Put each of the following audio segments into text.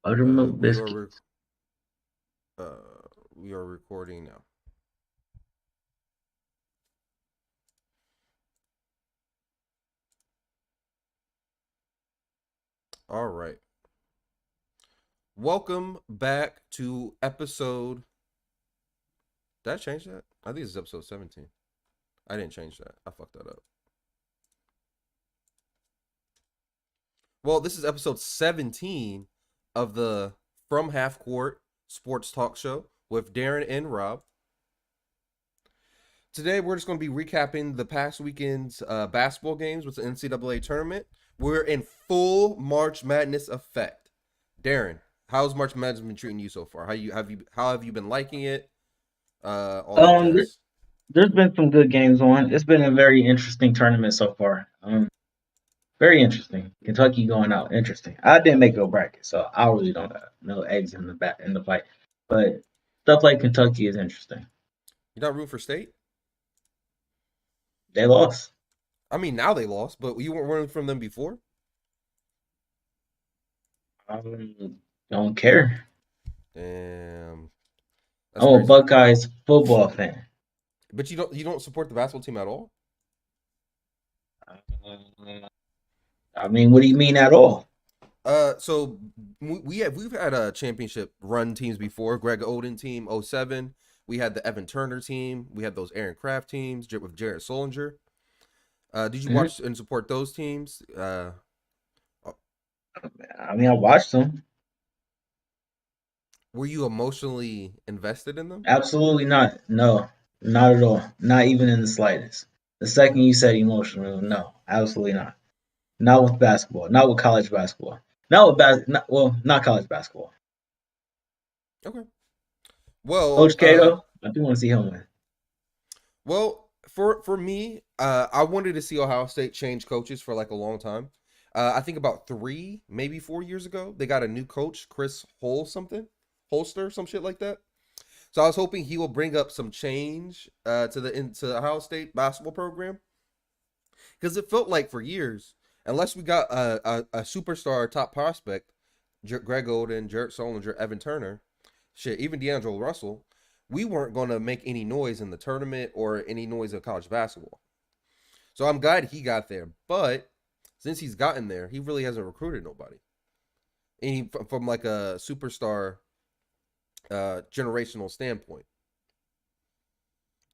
Buttermilk We are biscuits. we are recording now. All right. Welcome back to episode. Did I change that? I think it's episode 17. I didn't change that. I fucked that up. Well, this is episode 17 of the From Half Court Sports Talk Show with Darren and Rob. Today, we're just going to be recapping the past weekend's basketball games with the NCAA tournament. We're in full March Madness effect. Darren, how's March Madness been treating you so far? How have you been liking it? All that Um, there, jazz. there's been some good games on. It's been a very interesting tournament so far. Very interesting. Kentucky going out, interesting. I didn't make a bracket, so I really don't have no eggs in the fight. But stuff like Kentucky is interesting. You're not rooting for State? They lost. I mean, now they lost, but you weren't running from them before. Don't care. Damn, that's I'm a crazy. Buckeyes football fan. But you don't support the basketball team at all. Uh, I mean, what do you mean at all? So we've had a championship run teams before. Greg Oden team '07. We had the Evan Turner team. We had those Aaron Kraft teams with Jared Solinger. Did you Mhm. watch and support those teams? I mean, I watched them. Were you emotionally invested in them? Absolutely not. No, not at all. Not even in the slightest. The second you said emotional, no, absolutely not. Not with basketball. Not with college basketball. Not with not college basketball. Okay. Well, Coach K though, I do want to see him win. for me, I wanted to see Ohio State change coaches for like a long time. I think about 3, maybe 4 years ago, they got a new coach, Chris Holster, some shit like that. So I was hoping he will bring up some change to Ohio State basketball program because it felt like for years, unless we got a superstar top prospect, Greg Oden, Jared Solinger, Evan Turner, shit, even D'Angelo Russell, we weren't going to make any noise in the tournament or any noise in college basketball. So I'm glad he got there, but since he's gotten there, he really hasn't recruited nobody. And from like a superstar generational standpoint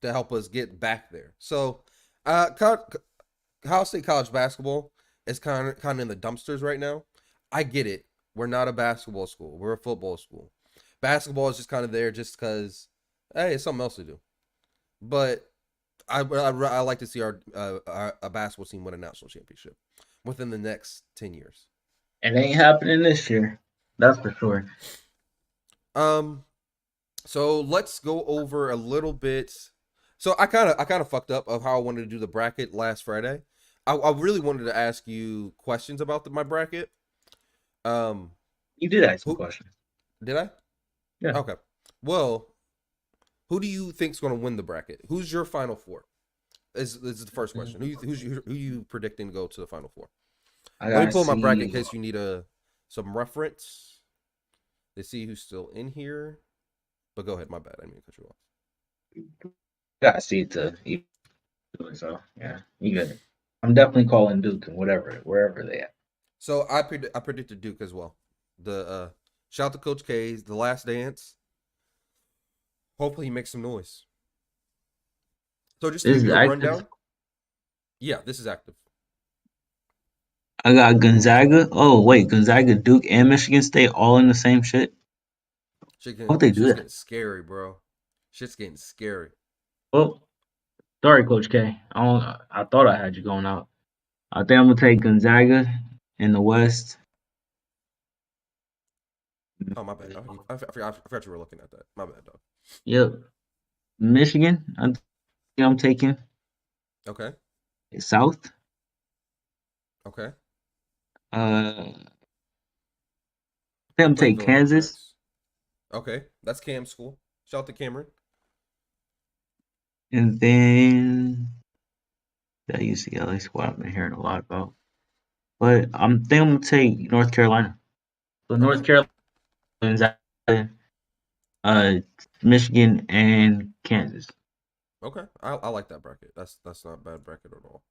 to help us get back there. So, Ohio State college basketball is kind of in the dumpsters right now. I get it. We're not a basketball school. We're a football school. Basketball is just kind of there just because, hey, it's something else to do. But I like to see our a basketball team win a national championship within the next 10 years. It ain't happening this year. That's for sure. Um, so let's go over a little bit. So I kind of fucked up of how I wanted to do the bracket last Friday. I really wanted to ask you questions about my bracket. Um, You did ask some who questions. did I? Yeah. Okay. Well, who do you think's going to win the bracket? Who's your final four? Is the first question. Who you predicting to go to the final four? I Let me gotta pull my bracket in see. case you need some reference to see who's still in here. But go ahead. My bad. I didn't mean to cut you off. Gotta see it to even do it. So yeah, you good. I'm definitely calling Duke and whatever, wherever they at. So I predicted Duke as well. The shout out to Coach K's The Last Dance. Hopefully he makes some noise. So just to This give is you a active. rundown. Yeah, this is active. I got Gonzaga. Oh wait, Gonzaga, Duke, and Michigan State all in the same shit. How'd they do Shit's that? getting scary, bro. Shit's getting scary. Well, sorry, Coach K. I thought I had you going out. I think I'm gonna take Gonzaga in the West. Oh my bad. I forgot you were looking at that. My bad, dog. Yep, Michigan. I think I'm taking Okay. South. Okay. I think They I'm playing taking Villanova Kansas, next. Okay. That's Cam's school. Shout out to Cameron. and then that UCLA squad I've been hearing a lot about. But I'm think I'm gonna take North Carolina. So Okay. North Carolina. Gonzaga, uh, Michigan, and Kansas. Okay, I like that bracket. That's not a bad bracket at all.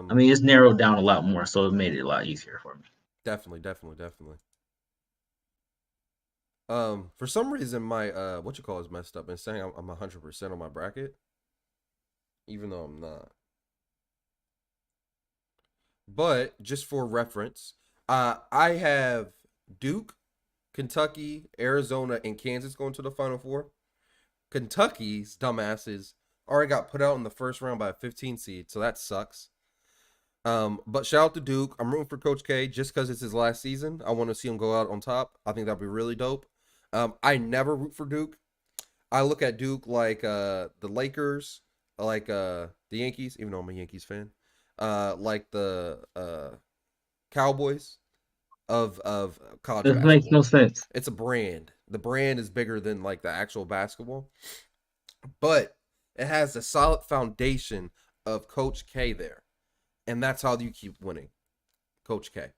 I Um, mean, it's narrowed down a lot more, so it made it a lot easier for me. definitely, definitely, definitely. For some reason, my what you call is messed up and saying I'm 100% on my bracket, even though I'm not. But just for reference, I have Duke, Kentucky, Arizona, and Kansas going to the Final Four. Kentucky's dumbasses already got put out in the first round by a 15 seed, so that sucks. But shout out to Duke. I'm rooting for Coach K just because it's his last season. I want to see him go out on top. I think that'd be really dope. I never root for Duke. I look at Duke like the Lakers, like the Yankees, even though I'm a Yankees fan. Like the Cowboys of college This makes no basketball. sense. It's a brand. The brand is bigger than like the actual basketball, but it has a solid foundation of Coach K there, and that's how you keep winning. Coach K.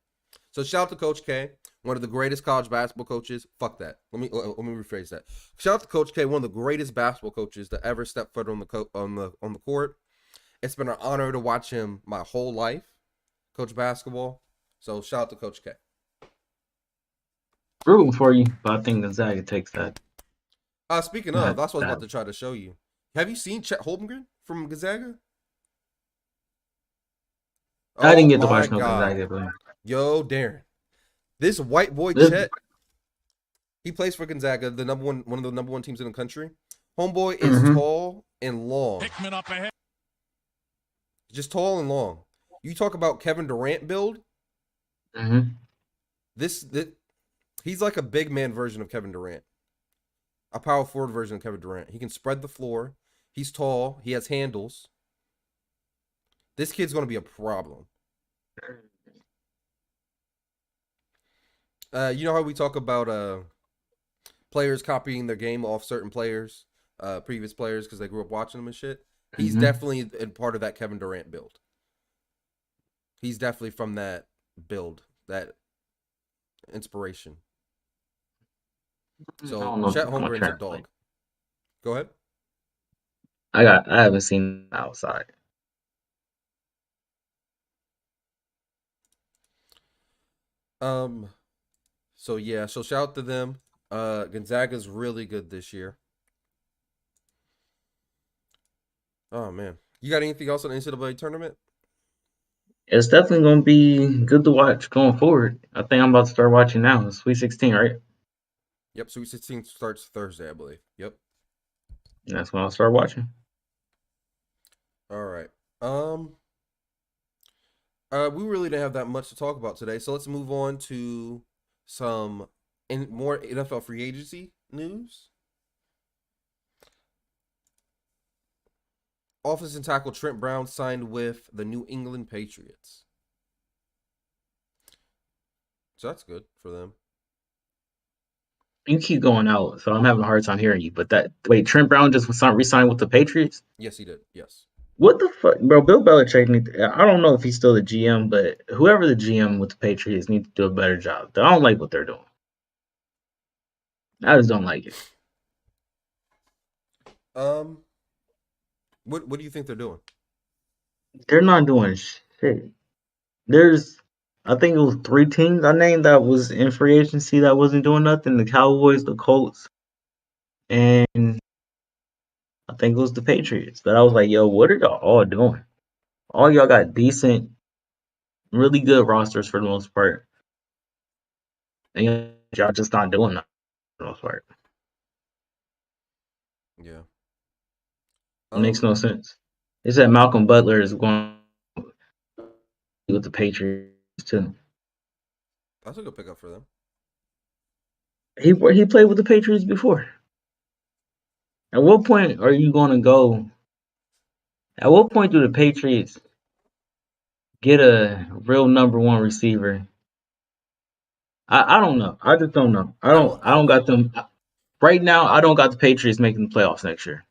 So shout out to Coach K, one of the greatest college basketball coaches. Fuck that. Let me rephrase that. Shout out to Coach K, one of the greatest basketball coaches to ever step foot on the court. It's been an honor to watch him my whole life, coach basketball. So shout out to Coach K. Rooting for you, but I think Gonzaga takes that. Speaking of, That, that's what I was about that. to try to show you. Have you seen Chet Holmgren from Gonzaga? I didn't Oh get to my watch no God. Gonzaga, but Yo, Darren. This white boy this, Chet, he plays for Gonzaga, the one of the number one teams in the country. Homeboy is mm-hmm, tall and long. Just tall and long. You talk about Kevin Durant build. mm-hmm. This he's like a big man version of Kevin Durant. A power forward version of Kevin Durant. He can spread the floor. He's tall. He has handles. This kid's going to be a problem. You know how we talk about players copying their game off certain players, previous players, because they grew up watching them and shit. He's Mm-hmm. definitely a part of that Kevin Durant build. He's definitely from that build, that inspiration. I So don't know Chet if I'm gonna Holmgren's a translate. dog. Go ahead. I haven't seen outside. Um. So yeah. So shout out to them. Gonzaga's really good this year. Oh man, you got anything else on the NCAA tournament? It's definitely gonna be good to watch going forward. I think I'm about to start watching now. It's Sweet 16, right? Yep. Sweet 16 starts Thursday, I believe. Yep. And that's when I'll start watching. All right. Um. We really didn't have that much to talk about today, so let's move on to some more NFL free agency news. Offensive tackle Trent Brown signed with the New England Patriots, so that's good for them. You keep going out, so I'm having a hard time hearing you. But that wait, Trent Brown just re-signed with the Patriots. Yes, he did. Yes, What the fuck, bro? Bill Belichick I don't know if he's still the GM, but whoever the GM with the Patriots needs to do a better job. I don't like what they're doing. I just don't like it. Um, what do you think they're doing? They're not doing shit. There's, I think it was three teams I named that was in free agency that wasn't doing nothing. The Cowboys, the Colts, and I think it was the Patriots. But I was like, yo, what are y'all all doing? All y'all got decent, really good rosters for the most part, and y'all just not doing that for the most part. Yeah. It makes Um, no sense. They said Malcolm Butler is going with the Patriots too. that's a good pickup for them. He played with the Patriots before. At what point are you going to go? At what point do the Patriots get a real number one receiver? I don't know. I just don't know. I don't. I don't got them right now. I don't got the Patriots making the playoffs next year.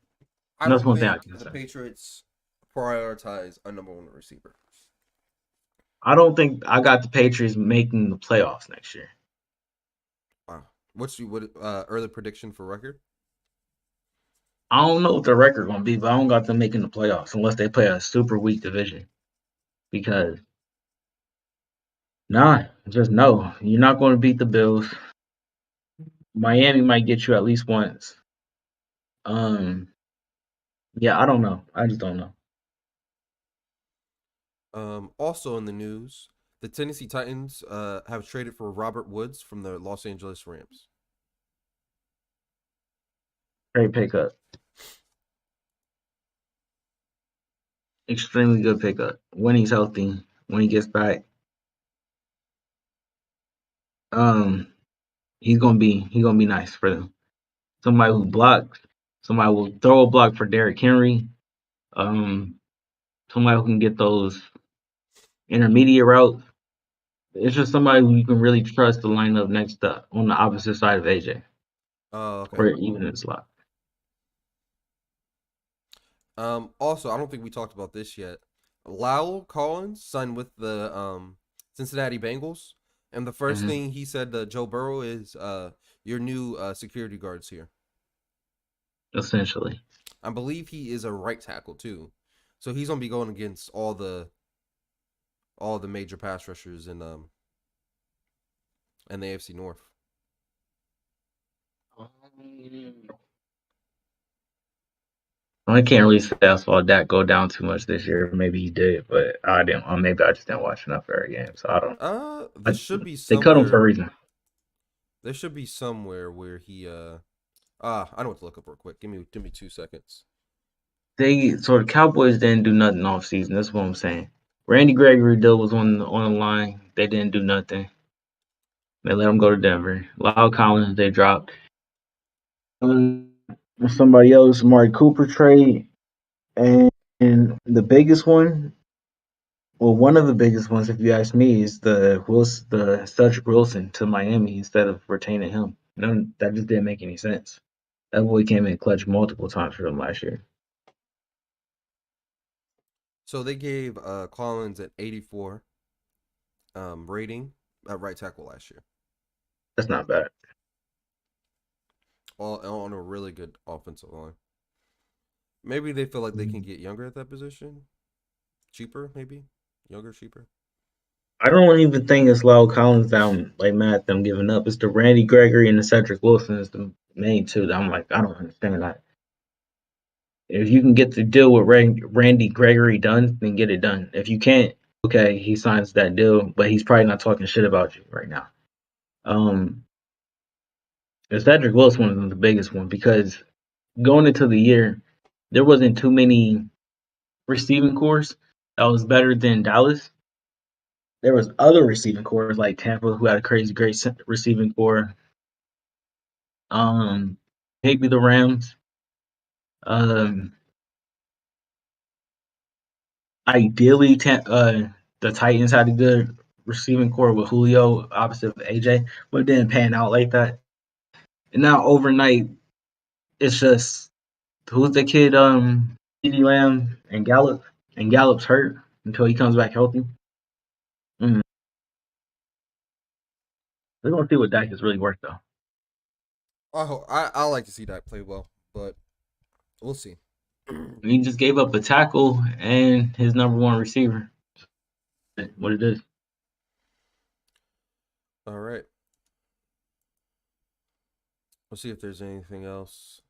I That's don't one thing I think can the say. Patriots prioritize a number one receiver. I don't think I got the Patriots making the playoffs next year. What's your what early prediction for record? I don't know what the record gonna be, but I don't got them making the playoffs unless they play a super weak division. Because nah, just no, you're not going to beat the Bills. Miami might get you at least once. Um, yeah, I don't know. I just don't know. Also in the news, the Tennessee Titans have traded for Robert Woods from the Los Angeles Rams. Great pickup, extremely good pickup. When he's healthy, when he gets back, um, he's gonna be nice for them. Somebody who blocks, somebody who will throw a block for Derrick Henry. Um, somebody who can get those intermediate routes. It's just somebody who you can really trust to line up next up on the opposite side of AJ Oh, okay. or even in the slot. Also, I don't think we talked about this yet. Lowell Collins signed with the Cincinnati Bengals, and the first Hmm. thing he said to Joe Burrow is, "Your new security guards here." Essentially. I believe he is a right tackle too, so he's gonna be going against all the major pass rushers in the AFC North. I can't really say I saw Dak go down too much this year. Maybe he did, but I didn't. Or maybe I just didn't watch enough of every game, so I don't. This I, should be they cut him for a somewhere. reason. There should be somewhere where he I know what to look up real quick. Give me 2 seconds. The Cowboys didn't do nothing off season. That's what I'm saying. Randy Gregory deal was on the line. They didn't do nothing. They let him go to Denver. Lyle Collins they dropped. Somebody else, Mark Cooper trade, and the biggest one, well, one of the biggest ones, if you ask me, is the Cedric Wilson to Miami instead of retaining him. None that just didn't make any sense. That boy came in clutch multiple times for them last year. So they gave Collins an 84 rating at right tackle last year, That's not bad. all on a really good offensive line. Maybe they feel like they can get younger at that position, cheaper, maybe younger, cheaper. I don't even think it's Lyle Collins that I'm like mad at them giving up. It's the Randy Gregory and the Cedric Wilson is the main two that I'm like, I don't understand that. If you can get the deal with Randy Gregory done, then get it done. If you can't, okay, he signs that deal, but he's probably not talking shit about you right now. Um, the Cedric Wilson one is the biggest one because going into the year, there wasn't too many receiving cores that was better than Dallas. There was other receiving cores like Tampa who had a crazy great receiving core. Maybe the Rams. Um, ideally, the Titans had a good receiving core with Julio opposite of AJ, but it didn't pan out like that. And now overnight, it's just who's the kid? CeeDee Lamb and Gallup, and Gallup's hurt until he comes back healthy. Mm. We're gonna see what Dak is really worth though. I like to see that play well, but we'll see. He just gave up a tackle and his number one receiver. What it is. All right, we'll see if there's anything else.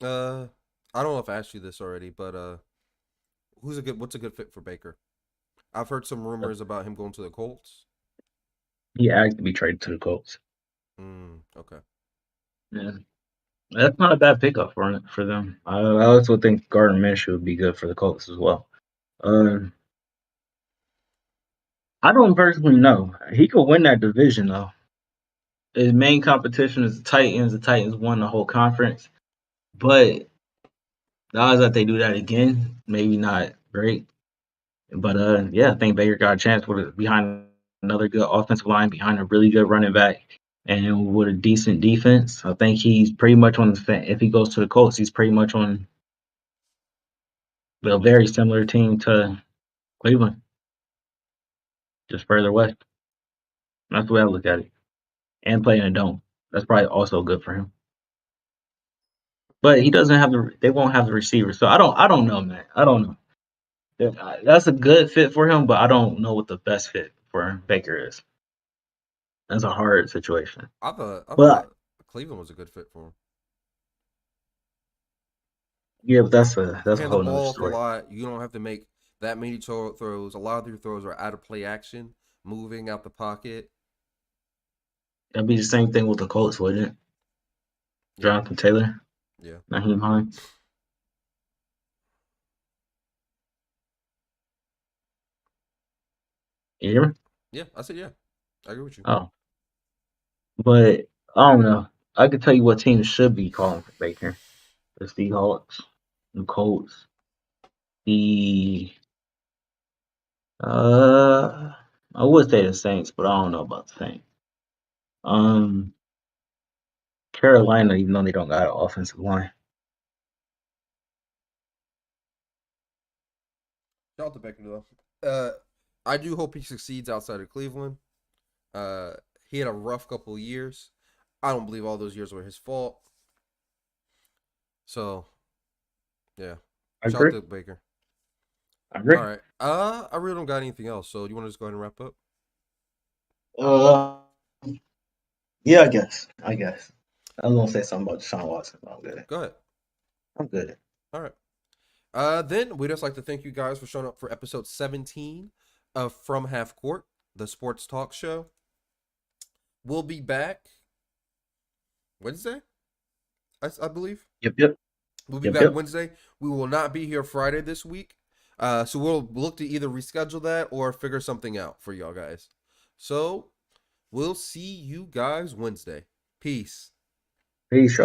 Uh, I don't know if I asked you this already, but what's a good fit for Baker? I've heard some rumors about him going to the Colts. He asked to be traded to the Colts. Okay. Yeah. That's not a bad pickup for them. I also think Gardner Minshew would be good for the Colts as well. Um, I don't personally know. He could win that division though. His main competition is the Titans. The Titans won the whole conference, but the odds that they do that again, maybe not great. But yeah, I think Baker got a chance with behind another good offensive line, behind a really good running back, and with a decent defense. I think he's pretty much on the. If he goes to the Colts, he's pretty much on a very similar team to Cleveland. just further west. That's the way I look at it. And playing a dome. That's probably also good for him. But he doesn't have the. They won't have the receiver. So I don't know, man. I don't know. That's a good fit for him, but I don't know what the best fit for Baker is. That's a hard situation. I But thought Cleveland was a good fit for him. yeah, but that's a Hand the whole nother ball off a story. lot. You don't have to make that many throws. A lot of your throws are out of play action, moving out the pocket. That'd be the same thing with the Colts, wouldn't it? Yeah, Jonathan Taylor, yeah, Naheem Hines. You hear me? yeah. I said yeah. I agree with you. Oh, but I don't know. I could tell you what teams should be calling for Baker: the Seahawks, the Colts, the uh, I would say the Saints, but I don't know about the Saints. Um, Carolina, even though they don't got an offensive line. Shout out to Baker though. I do hope he succeeds outside of Cleveland. Uh, he had a rough couple of years. I don't believe all those years were his fault. So yeah, I shout out agree. to Baker. I All agree. right. I really don't got anything else. So do you want to just go ahead and wrap up? Uh, yeah, I guess. I guess. I was gonna say something about Deshaun Watson, but I'm good. Go ahead. I'm good. All right. Then we'd just like to thank you guys for showing up for episode 17 of From Half Court, the sports talk show. We'll be back Wednesday, I believe. Yep, yep, We'll be yep, back yep. Wednesday. We will not be here Friday this week. So we'll look to either reschedule that or figure something out for y'all guys. So we'll see you guys Wednesday. Peace. Peace.